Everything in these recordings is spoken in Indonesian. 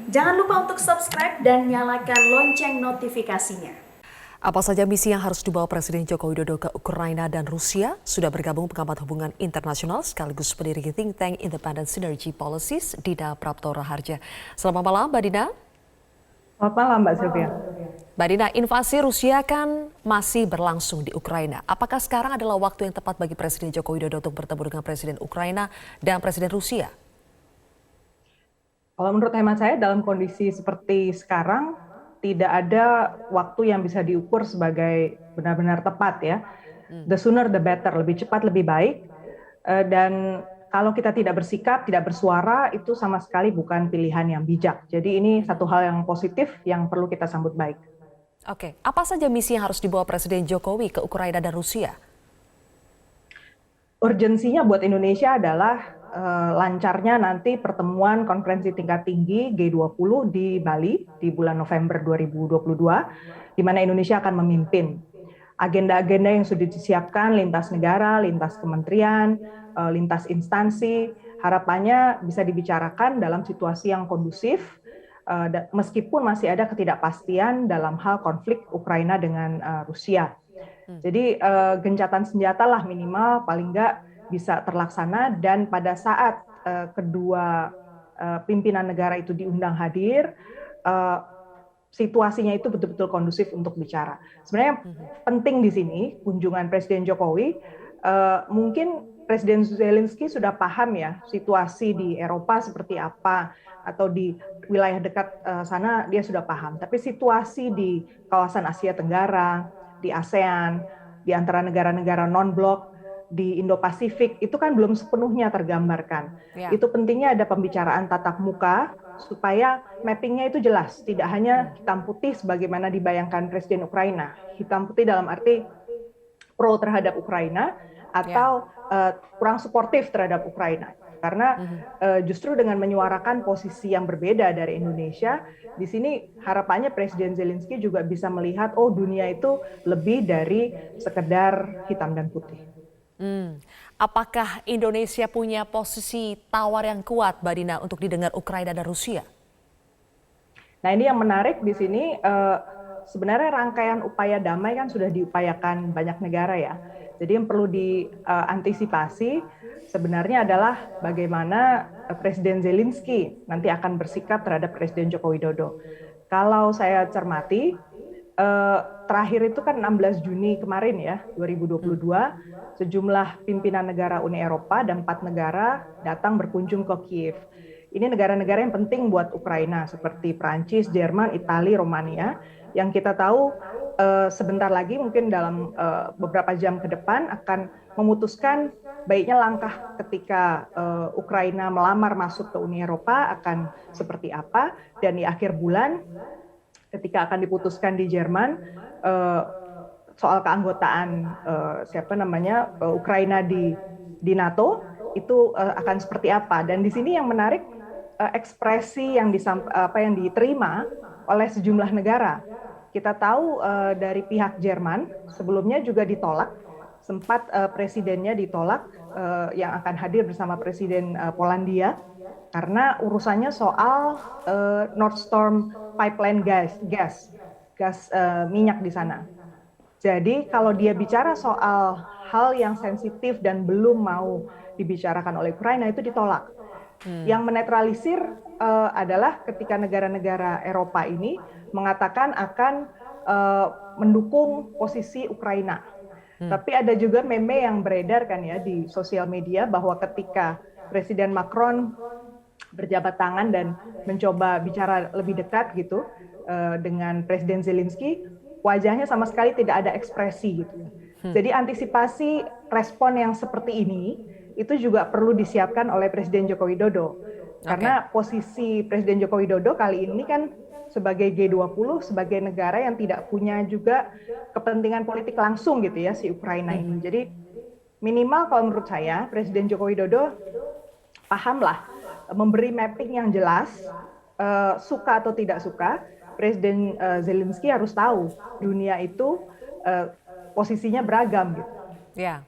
Jangan lupa untuk subscribe dan nyalakan lonceng notifikasinya. Apa saja misi yang harus dibawa Presiden Joko Widodo ke Ukraina dan Rusia? Sudah bergabung pengamat hubungan internasional sekaligus pendiri think tank Independent Synergy Policies, Dina Prapto Raharja. Selamat malam, Mbak Dina. Selamat malam, Mbak Sylvia. Mbak Dina, invasi Rusia kan masih berlangsung di Ukraina. Apakah sekarang adalah waktu yang tepat bagi Presiden Joko Widodo untuk bertemu dengan Presiden Ukraina dan Presiden Rusia? Kalau menurut hemat saya, dalam kondisi seperti sekarang, tidak ada waktu yang bisa diukur sebagai benar-benar tepat ya. The sooner the better, lebih cepat lebih baik. Dan kalau kita tidak bersikap, tidak bersuara, itu sama sekali bukan pilihan yang bijak. Jadi ini satu hal yang positif yang perlu kita sambut baik. Oke, apa saja misi yang harus dibawa Presiden Jokowi ke Ukraina dan Rusia? Urgensinya buat Indonesia adalah lancarnya nanti pertemuan konferensi tingkat tinggi G20 di Bali di bulan November 2022, di mana Indonesia akan memimpin. Agenda-agenda yang sudah disiapkan lintas negara, lintas kementerian, lintas instansi, harapannya bisa dibicarakan dalam situasi yang kondusif, meskipun masih ada ketidakpastian dalam hal konflik Ukraina dengan Rusia. Jadi gencatan senjata lah minimal paling nggak bisa terlaksana, dan pada saat kedua pimpinan negara itu diundang hadir, situasinya itu betul-betul kondusif untuk bicara. Sebenarnya penting di sini kunjungan Presiden Jokowi, mungkin Presiden Zelensky sudah paham ya situasi di Eropa seperti apa, atau di wilayah dekat sana dia sudah paham. Tapi situasi di kawasan Asia Tenggara, di ASEAN, di antara negara-negara non-blok, di Indo-Pasifik, itu kan belum sepenuhnya tergambarkan. Ya. Itu pentingnya ada pembicaraan tatap muka, supaya mappingnya itu jelas. Tidak hanya hitam putih sebagaimana dibayangkan Presiden Ukraina. Hitam putih dalam arti pro terhadap Ukraina, atau kurang suportif terhadap Ukraina. Karena justru dengan menyuarakan posisi yang berbeda dari Indonesia, di sini harapannya Presiden Zelensky juga bisa melihat, oh dunia itu lebih dari sekedar hitam dan putih. Apakah Indonesia punya posisi tawar yang kuat, Mbak Dina, untuk didengar Ukraina dan Rusia? Nah, ini yang menarik di sini, sebenarnya rangkaian upaya damai kan sudah diupayakan banyak negara ya. Jadi yang perlu diantisipasi sebenarnya adalah bagaimana Presiden Zelensky nanti akan bersikap terhadap Presiden Joko Widodo. Kalau saya cermati, terakhir itu kan 16 Juni kemarin ya, 2022, sejumlah pimpinan negara Uni Eropa dan 4 negara datang berkunjung ke Kiev. Ini negara-negara yang penting buat Ukraina seperti Prancis, Jerman, Italia, Romania, yang kita tahu sebentar lagi mungkin dalam beberapa jam ke depan akan memutuskan baiknya langkah ketika Ukraina melamar masuk ke Uni Eropa akan seperti apa, dan di akhir bulan ketika akan diputuskan di Jerman soal keanggotaan Ukraina di NATO itu akan seperti apa. Dan di sini yang menarik ekspresi yang diterima oleh sejumlah negara. Kita tahu dari pihak Jerman sebelumnya juga ditolak, sempat presidennya ditolak yang akan hadir bersama Presiden Polandia karena urusannya soal Nord Stream pipeline gas minyak di sana. Jadi kalau dia bicara soal hal yang sensitif dan belum mau dibicarakan oleh Ukraina, itu ditolak. Yang menetralisir adalah ketika negara-negara Eropa ini mengatakan akan mendukung posisi Ukraina. Tapi ada juga meme yang beredar kan ya di sosial media bahwa ketika Presiden Macron berjabat tangan dan mencoba bicara lebih dekat gitu dengan Presiden Zelensky, wajahnya sama sekali tidak ada ekspresi gitu. Jadi antisipasi respon yang seperti ini itu juga perlu disiapkan oleh Presiden Joko Widodo. Karena posisi Presiden Joko Widodo kali ini kan sebagai G20, sebagai negara yang tidak punya juga kepentingan politik langsung gitu ya si Ukraina ini. Jadi minimal kalau menurut saya Presiden Joko Widodo pahamlah memberi mapping yang jelas, suka atau tidak suka, Presiden Zelensky harus tahu dunia itu posisinya beragam gitu. Ya,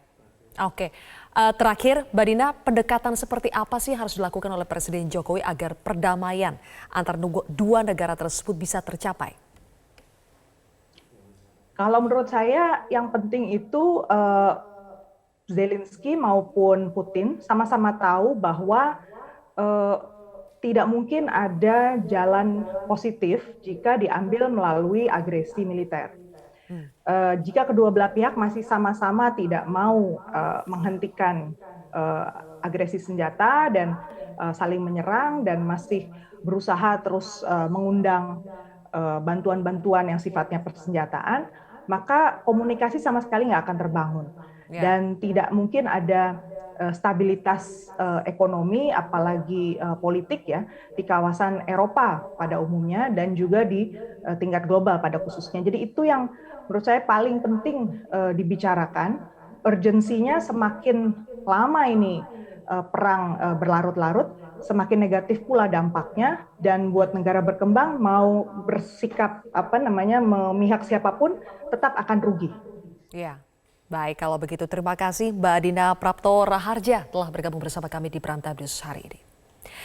oke. Terakhir, Mbak Dina, pendekatan seperti apa sih harus dilakukan oleh Presiden Jokowi agar perdamaian antar dua negara tersebut bisa tercapai? Kalau menurut saya yang penting itu Zelensky maupun Putin sama-sama tahu bahwa eh, tidak mungkin ada jalan positif jika diambil melalui agresi militer. Jika kedua belah pihak masih sama-sama tidak mau menghentikan agresi senjata dan saling menyerang dan masih berusaha terus mengundang bantuan-bantuan yang sifatnya persenjataan, maka komunikasi sama sekali nggak akan terbangun. Dan tidak mungkin ada stabilitas ekonomi, apalagi politik ya, di kawasan Eropa pada umumnya dan juga di tingkat global pada khususnya. Jadi itu yang menurut saya paling penting dibicarakan. Urgensinya semakin lama ini perang berlarut-larut, semakin negatif pula dampaknya, dan buat negara berkembang mau bersikap memihak siapapun tetap akan rugi. Ya. Baik, kalau begitu terima kasih Mbak Dina Prapto Raharja telah bergabung bersama kami di Prime Time News hari ini.